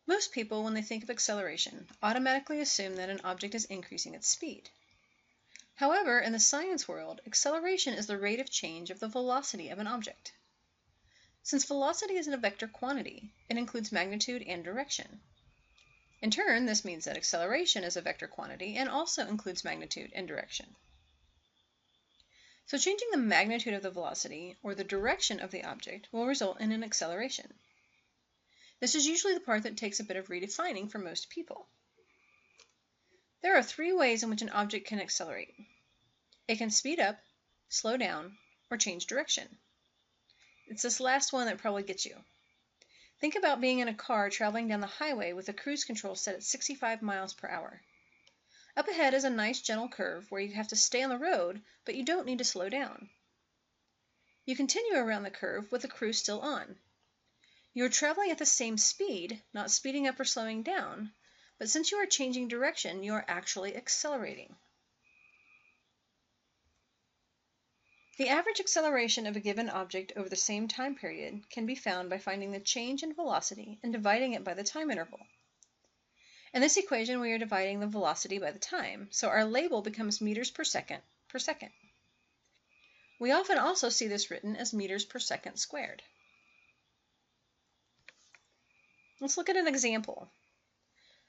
Most people, when they think of acceleration, automatically assume that an object is increasing its speed. However, in the science world, acceleration is the rate of change of the velocity of an object. Since velocity is a vector quantity, it includes magnitude and direction. In turn, this means that acceleration is a vector quantity and also includes magnitude and direction. So changing the magnitude of the velocity, or the direction of the object, will result in an acceleration. This is usually the part that takes a bit of redefining for most people. There are three ways in which an object can accelerate. It can speed up, slow down, or change direction. It's this last one that probably gets you. Think about being in a car traveling down the highway with the cruise control set at 65 miles per hour. Up ahead is a nice gentle curve where you have to stay on the road, but you don't need to slow down. You continue around the curve with the cruise still on. You are traveling at the same speed, not speeding up or slowing down, but since you are changing direction, you are actually accelerating. The average acceleration of a given object over the same time period can be found by finding the change in velocity and dividing it by the time interval. In this equation, we are dividing the velocity by the time, so our label becomes meters per second per second. We often also see this written as meters per second squared. Let's look at an example.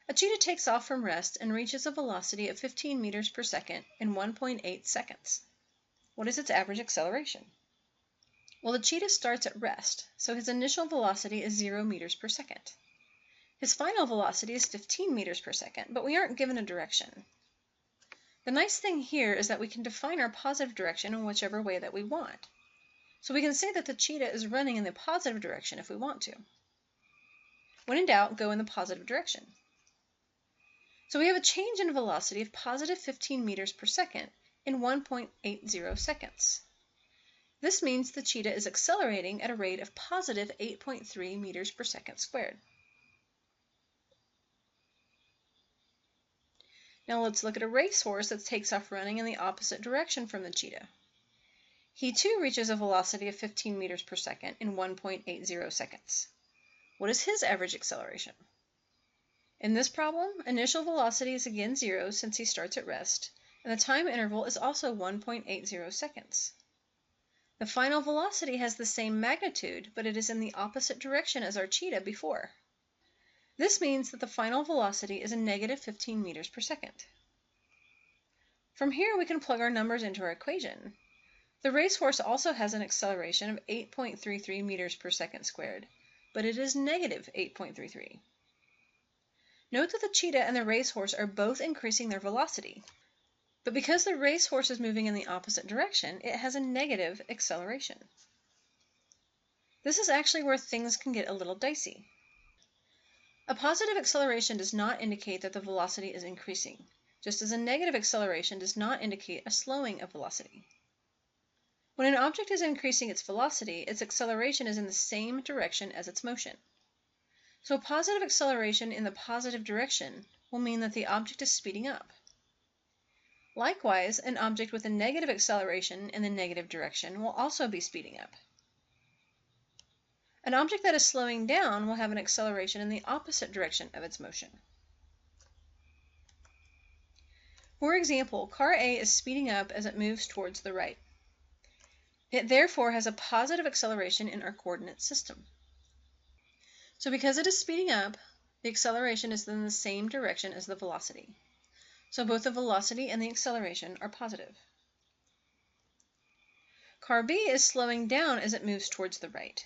A cheetah takes off from rest and reaches a velocity of 15 meters per second in 1.8 seconds. What is its average acceleration? Well, the cheetah starts at rest, so his initial velocity is 0 meters per second. His final velocity is 15 meters per second, but we aren't given a direction. The nice thing here is that we can define our positive direction in whichever way that we want. So we can say that the cheetah is running in the positive direction if we want to. When in doubt, go in the positive direction. So we have a change in velocity of positive 15 meters per second in 1.80 seconds. This means the cheetah is accelerating at a rate of positive 8.3 meters per second squared. Now let's look at a racehorse that takes off running in the opposite direction from the cheetah. He too reaches a velocity of 15 meters per second in 1.80 seconds. What is his average acceleration? In this problem, initial velocity is again 0 since he starts at rest, and the time interval is also 1.80 seconds. The final velocity has the same magnitude, but it is in the opposite direction as our cheetah before. This means that the final velocity is a negative 15 meters per second. From here, we can plug our numbers into our equation. The racehorse also has an acceleration of 8.33 meters per second squared, but it is negative 8.33. Note that the cheetah and the racehorse are both increasing their velocity, but because the racehorse is moving in the opposite direction, it has a negative acceleration. This is actually where things can get a little dicey. A positive acceleration does not indicate that the velocity is increasing, just as a negative acceleration does not indicate a slowing of velocity. When an object is increasing its velocity, its acceleration is in the same direction as its motion. So a positive acceleration in the positive direction will mean that the object is speeding up. Likewise, an object with a negative acceleration in the negative direction will also be speeding up. An object that is slowing down will have an acceleration in the opposite direction of its motion. For example, car A is speeding up as it moves towards the right. It therefore has a positive acceleration in our coordinate system. So because it is speeding up, the acceleration is in the same direction as the velocity. So both the velocity and the acceleration are positive. Car B is slowing down as it moves towards the right.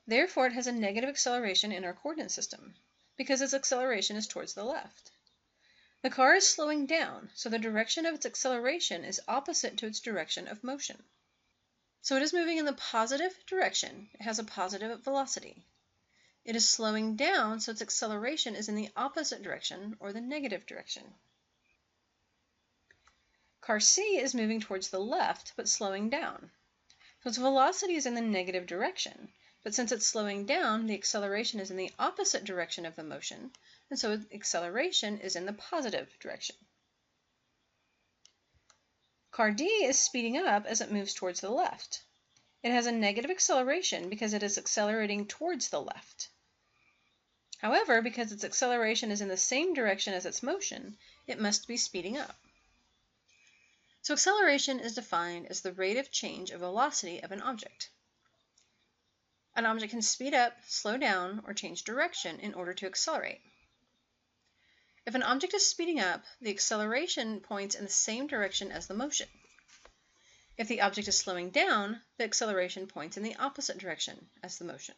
Therefore, it has a negative acceleration in our coordinate system, because its acceleration is towards the left. The car is slowing down, so the direction of its acceleration is opposite to its direction of motion. So it is moving in the positive direction. It has a positive velocity. It is slowing down, so its acceleration is in the opposite direction, or the negative direction. Car C is moving towards the left, but slowing down. So its velocity is in the negative direction. But since it's slowing down, the acceleration is in the opposite direction of the motion, and so the acceleration is in the positive direction. Car D is speeding up as it moves towards the left. It has a negative acceleration because it is accelerating towards the left. However, because its acceleration is in the same direction as its motion, it must be speeding up. So acceleration is defined as the rate of change of velocity of an object. An object can speed up, slow down, or change direction in order to accelerate. If an object is speeding up, the acceleration points in the same direction as the motion. If the object is slowing down, the acceleration points in the opposite direction as the motion.